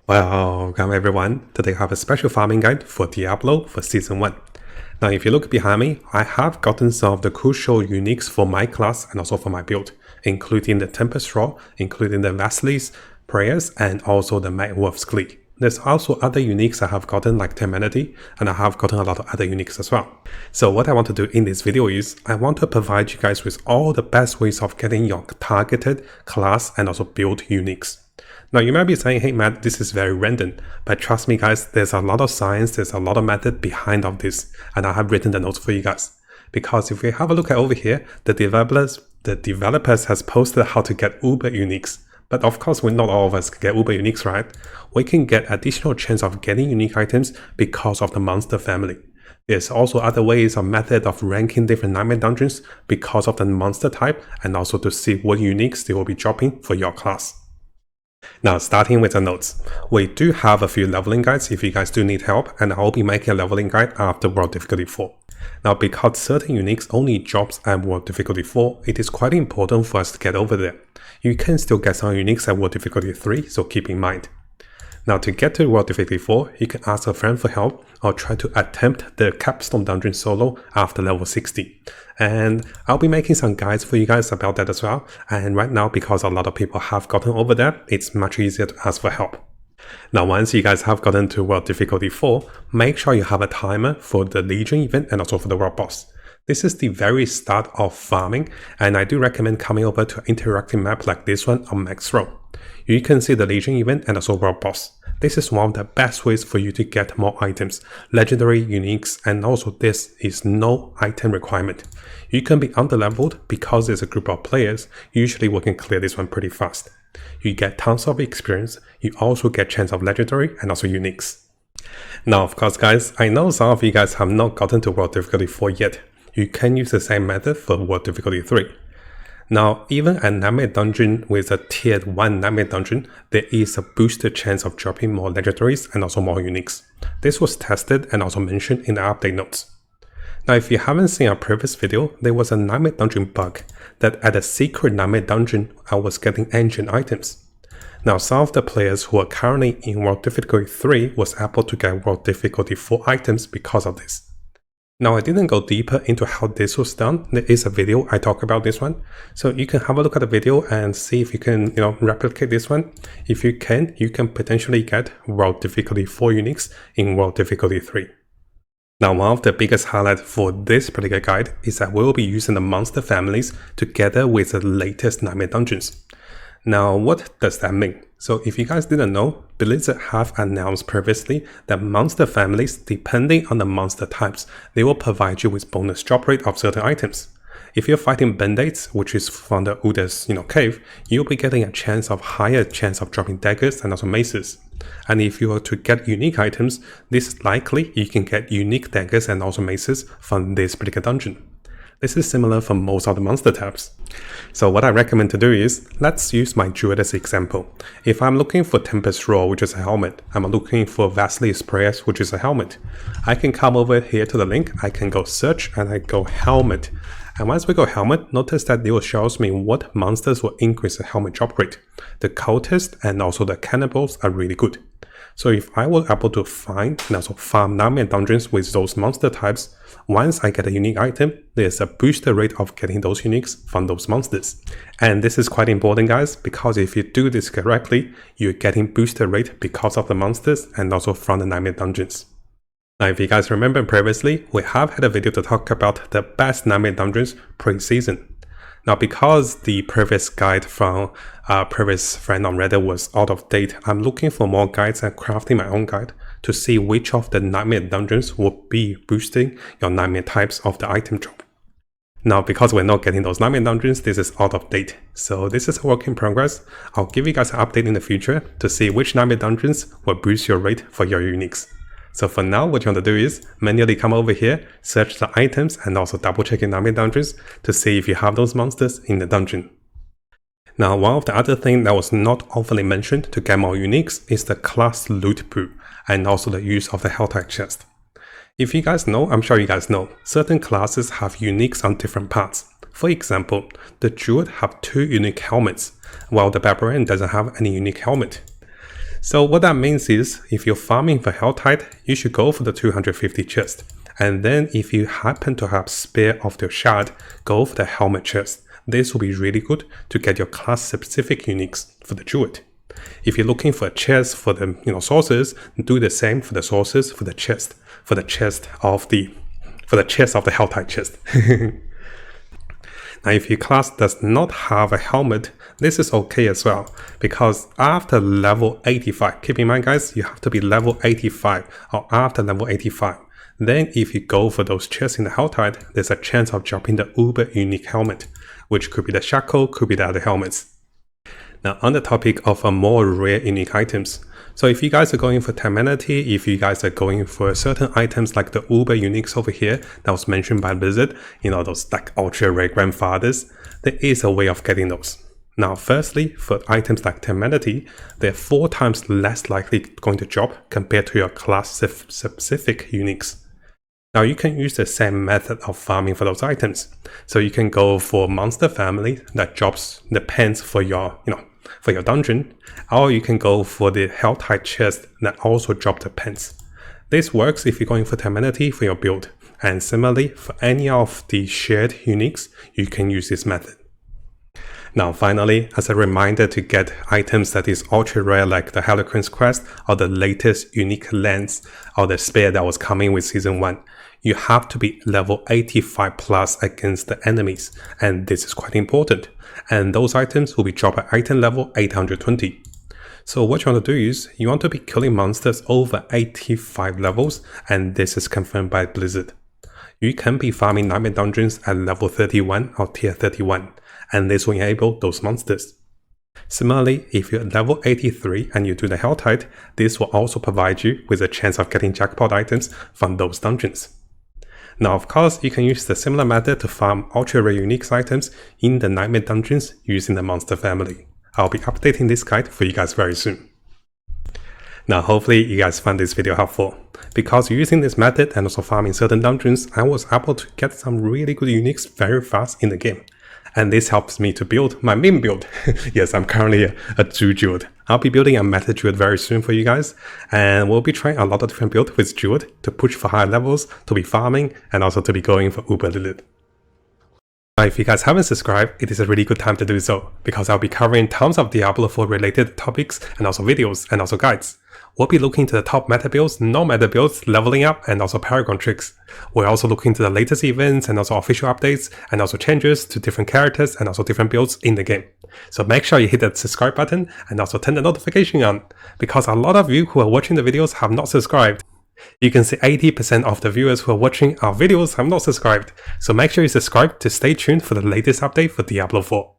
Welcome everyone. Today I have a special farming guide for Diablo for Season 1. Now if you look behind me, I have gotten some of the crucial uniques for my class and also for my build, including the Tempest Roar, including the Vasili's Prayers, and also the Magwolf's Glee. There's also other uniques I have gotten like Temerity, and I have gotten a lot of other uniques as well. So what I want to do in this video is, I want to provide you guys with all the best ways of getting your targeted class and also build uniques. Now you might be saying, hey Matt, this is very random, but trust me guys, there's a lot of science, there's a lot of method behind of this, and I have written the notes for you guys. Because if we have a look at over here, the developers has posted how to get Uber uniques. But of course, not all of us can get Uber uniques, right? We can get additional chance of getting unique items because of the monster family. There's also other ways or method of ranking different nightmare dungeons because of the monster type, and also to see what uniques they will be dropping for your class. Now starting with the notes, we do have a few leveling guides if you guys do need help, and I will be making a leveling guide after World Difficulty 4. Now because certain uniques only drops at World Difficulty 4, it is quite important for us to get over there. You can still get some uniques at World Difficulty 3, so keep in mind. Now to get to World Difficulty 4, you can ask a friend for help or try to attempt the Capstone Dungeon solo after level 60. And I'll be making some guides for you guys about that as well. And right now, because a lot of people have gotten over that, it's much easier to ask for help. Now once you guys have gotten to World Difficulty 4, make sure you have a timer for the Legion event and also for the World Boss. This is the very start of farming, and I do recommend coming over to an interactive map like this one on Max Row. You can see the Legion event and also World Boss. This is one of the best ways for you to get more items, legendary, uniques, and also this is no item requirement. You can be underleveled because there's a group of players, usually we can clear this one pretty fast. You get tons of experience, you also get chance of legendary and also uniques. Now of course guys, I know some of you guys have not gotten to World Difficulty 4 yet. You can use the same method for World Difficulty 3. Now, even a nightmare dungeon with a tiered 1 nightmare dungeon, there is a boosted chance of dropping more legendaries and also more uniques. This was tested and also mentioned in the update notes. Now, if you haven't seen our previous video, there was a nightmare dungeon bug that at a secret nightmare dungeon, I was getting ancient items. Now, some of the players who are currently in World Difficulty 3 was able to get World Difficulty 4 items because of this. Now, I didn't go deeper into how this was done. There is a video I talk about this one. So you can have a look at the video and see if you can, replicate this one. If you can potentially get World Difficulty 4 uniques in World Difficulty 3. Now, one of the biggest highlights for this particular guide is that we'll be using the monster families together with the latest nightmare dungeons. Now, what does that mean? So if you guys didn't know, Blizzard have announced previously that monster families, depending on the monster types, they will provide you with bonus drop rate of certain items. If you're fighting Band-Aids, which is from the Uda's cave, you'll be getting a higher chance of dropping daggers and also maces. And if you were to get unique items, this is likely you can get unique daggers and also maces from this particular dungeon. This is similar for most of the monster types. So what I recommend to do is, let's use my Druid as an example. If I'm looking for Tempest Roar, which is a helmet, I'm looking for Vasili's Prayers, which is a helmet. I can come over here to the link, I can go search and I go helmet. And once we go helmet, notice that it will show me what monsters will increase the helmet drop rate. The cultists and also the cannibals are really good. So if I were able to find and also farm nightmare dungeons with those monster types, once I get a unique item, there's a boosted rate of getting those uniques from those monsters. And this is quite important guys, because if you do this correctly, you're getting boosted rate because of the monsters and also from the nightmare dungeons. Now if you guys remember previously, we have had a video to talk about the best nightmare dungeons pre-season. Now because the previous guide from our previous friend on Reddit was out of date, I'm looking for more guides and crafting my own guide to see which of the nightmare dungeons will be boosting your nightmare types of the item drop. Now because we're not getting those nightmare dungeons, this is out of date. So this is a work in progress. I'll give you guys an update in the future to see which nightmare dungeons will boost your rate for your uniques. So for now, what you want to do is manually come over here, search the items and also double check your nightmare dungeons to see if you have those monsters in the dungeon. Now, one of the other things that was not often mentioned to get more uniques is the class loot pool and also the use of the Helltide chest. If you guys know, I'm sure you guys know, certain classes have uniques on different parts. For example, the Druid have 2 unique helmets, while the Barbarian doesn't have any unique helmet. So what that means is, if you're farming for health height, you should go for the 250 chest. And then if you happen to have spare of your shard, go for the helmet chest. This will be really good to get your class specific uniques for the druid. If you're looking for a chest for the sources, do the same for the sources for the chest of the health height chest. Now, if your class does not have a helmet, this is okay as well, because after level 85, keep in mind guys, you have to be level 85 or after level 85. Then if you go for those chests in the health height, there's a chance of dropping the uber unique helmet, which could be the shackle, could be the other helmets. Now, on the topic of more rare unique items, so if you guys are going for temerity, if you guys are going for certain items like the uber uniques over here that was mentioned by Blizzard, those like ultra rare grandfathers, there is a way of getting those. Now, firstly, for items like temerity, they're 4 times less likely going to drop compared to your class specific uniques. Now, you can use the same method of farming for those items. So you can go for monster family that drops the pants for your dungeon, or you can go for the health height chest that also drop the pants. This works if you're going for temerity for your build, and similarly for any of the shared uniques, you can use this method. Now finally, as a reminder to get items that is ultra rare like the Harlequin's Quest or the latest unique lens or the spear that was coming with Season 1, you have to be level 85 plus against the enemies, and this is quite important. And those items will be dropped at item level 820. So what you want to do is, you want to be killing monsters over 85 levels, and this is confirmed by Blizzard. You can be farming nightmare dungeons at level 31 or tier 31, and this will enable those monsters. Similarly, if you're at level 83 and you do the health height, this will also provide you with a chance of getting jackpot items from those dungeons. Now, of course, you can use the similar method to farm ultra rare unique items in the nightmare dungeons using the monster family. I'll be updating this guide for you guys very soon. Now, hopefully you guys found this video helpful. Because using this method and also farming certain dungeons, I was able to get some really good uniques very fast in the game. And this helps me to build my main build. Yes, I'm currently a druid. I'll be building a meta druid very soon for you guys, and we'll be trying a lot of different builds with druid to push for higher levels, to be farming, and also to be going for Uber Lilith. Now, if you guys haven't subscribed, it is a really good time to do so, because I'll be covering tons of Diablo 4 related topics and also videos and also guides. We'll be looking to the top meta builds, no-meta builds, leveling up, and also Paragon tricks. We're also looking to the latest events and also official updates, and also changes to different characters and also different builds in the game. So make sure you hit that subscribe button and also turn the notification on, because a lot of you who are watching the videos have not subscribed. You can see 80% of the viewers who are watching our videos have not subscribed, so make sure you subscribe to stay tuned for the latest update for Diablo 4.